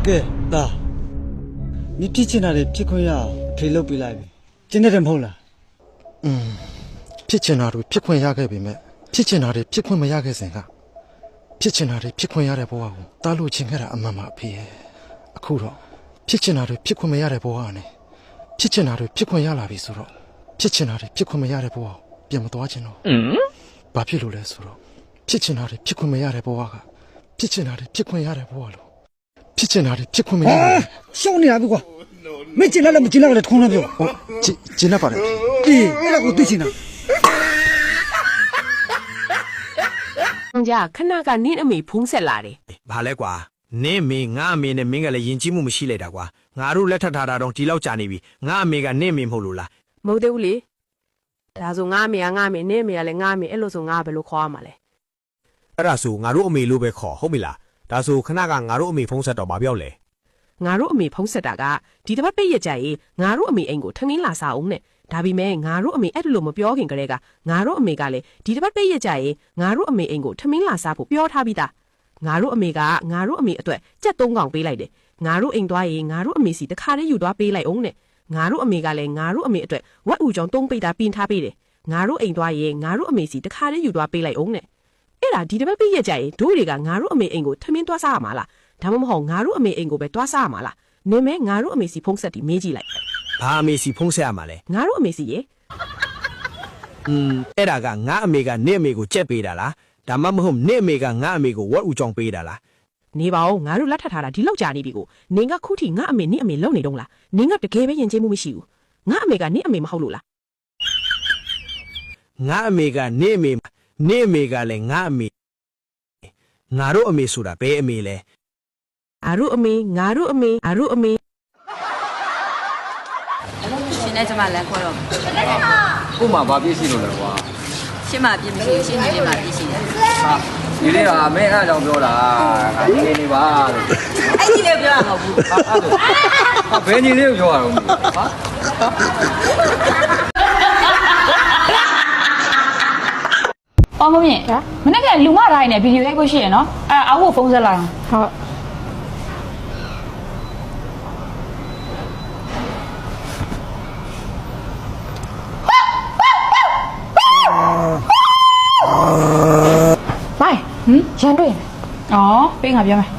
给大，你提起那里皮坤呀，赔了不来呗？今天真跑了。ဖြစ်ချင်တာတွေဖြစ်ခွင့်ရခဲ့ပေမဲ့ဖြစ်ချင်တာတွေဖြစ်ခွင့်မရခဲ့စဉ်ကဖြစ်ချင်တာတွေဖြစ်ခွင့်ရတဲ့ဘဝကိုတားလို့ချင်ခဲ့တာအမှန်ပါအဖေရဲ့အခုတော့ဖြစ်ချင်တာတွေဖြစ်ခွင့်မရတဲ့ဘဝနဲ့ဖြစ်ချင်တာတွေဖြစ်ခွင့်ရလာပြီဆိုတော့ဖြစ်ချင်တာတွေဖြစ်ခွင့်မရတဲ့ဘဝကိုပြန်မသွားချင်တော့ဘာဖြစ်လို့လဲဆိုတော့ဖြစ်ချင်တာတွေဖြစ်ခွင့်မရတဲ့ဘဝကဖြစ်ချင်တာတွေဖြစ်ခွင့်ရတဲ့ဘဝလို့ဖြစ်ချင်တာတွေဖြစ်ခွင့်မရဘူးရှောင်းနေတာပဲကွာမကျင်လာလည်းမကျင်လာလည်းထုံးနေပြော ဟုတ်ကျင်းပါလေအေးအဲ့ဒါကိုသိချင်တာကြာခဏကနင်းအမေဖုံးဆက်လာတယ် ဘာလဲကွာနင်းမေငါအမေနဲ့မင်းကလည်းယဉ်ကျေးမှုမရှိလိုက်တာကွာငါတို့လက်ထပ်ထားတာတော့ဒီလောက်ကြာနေပြီငါအမေကနင်းမေမဟုတ်လို့လား မဟုတ်သေးဘူးလေဒါဆိုငါအမေကငါအမေနင်းအမေကလည်းငါအမေအဲ့လိုဆိုငါဘယ်လိုခေါ်ရမှာလဲ အဲ့ဒါဆိုငါတို့အမေလို့ပဲခေါ်ဟုတ်ပြီလားဒါဆိုခဏကငါတို့အမေဖုန်းဆက်တော့မပြောလဲ ငါတို့အမေဖုံးဆက်တာကဒီတစ်ပတ်ပိတ်ရကြရင်ငါတို့အမေအိမ်ကိုထမင်းလာစားအောင်နဲ့ဒါပေမဲ့ငါတို့အမေအဲ့လိုမပြောခင်ကတည်းကငါတို့အမေကလည်းဒီတစ်ပတ်ပိတ်ရကြရင်ငါတို့အမေအိမ်ကိုထမင်းလာစားဖို့ပြောထားပြီးသားငါတို့အမေကငါတို့အမေအတွက်ကြက်၃កောင်ပေးလိုက်တယ်ငါတို့အိမ်သွားရင်ငါတို့အမေစီတခါတည်းယူသွားပေးလိုက်အောင်နဲ့ငါတို့အမေကလည်းငါတို့အမေအတွက်ဝက်ဥကြောင်၃ပိတ်တာပင်ထားပေးတယ်ငါတို့အိမ်သွားရင်ငါတို့အမေစီတခါတည်းယူသွားပေးလိုက်အောင်နဲ့အဲ့ဒါဒီတစ်ပတ်ပိတ်ရကြရင်တို့တွေကငါတို့အမေအိမ်ကိုထမင်းသွားစားရမှာလားဒါမှမဟုတ်ငါတို့အမေအိမ်ကိုပဲသွားစားရမှာလားနင်မဲငါတို့အမေစီဖုံးဆက်ပြီးမေးကြည့်လိုက် ဘာအမေစီဖုန်းဆက်ရမှာလဲ ငါတို့အမေစီရေ အဲ့ဒါကငါအမေကနင့်အမေကိုကြက်ပေးတာလားဒါမှမဟုတ်နင့်အမေကငါအမေကိုဝက်ဥကြောင်ပေးတာလား နေပါဦးငါတို့လက်ထပ်ထားတာဒီလောက်ကြာနေပြီကိုနင်ကခုထိငါအမေနင့်အမေလုံနေတော့လားနင်ကတကယ်ပဲယဉ်ကျေးမှုမရှိဘူးငါအမေကနင့်အမေမဟုတ်လို့လား ငါအမေကနင့်အမေနင့်အမေကလည်းငါအမေငါတို့အမေဆိုတာဘယ်အမေလဲ အာရုအမေငါတို့အမေအာရုအမေ ရှင်နဲ့ကျမလမ်းခွဲတော့ ကို့မှာဘာပြည့်ရှိလို့လဲကွာ ရှင်းမပြည့်မရှိဘူးရှင်းနေပြပြည့်ရှိတယ် ဟာဒီလေးကမင်းအားကြောင့်ပြောတာငါနေနေပါလို့ အဲ့ဒီလေးပြောရမှာဘူး ဟာဘယ်ညီလေးကိုပြောရအောင်ဟာ အော်မမြင့်မနေ့ကလူမတိုင်းနဲ့ဗီဒီယိုရိုက်ဖို့ရှိရနော်အောက်ကိုဖုန်းဆက်လာဟုတ်ဘိုင်ရန်တွေ့အော်ပေးငါပြောမယ်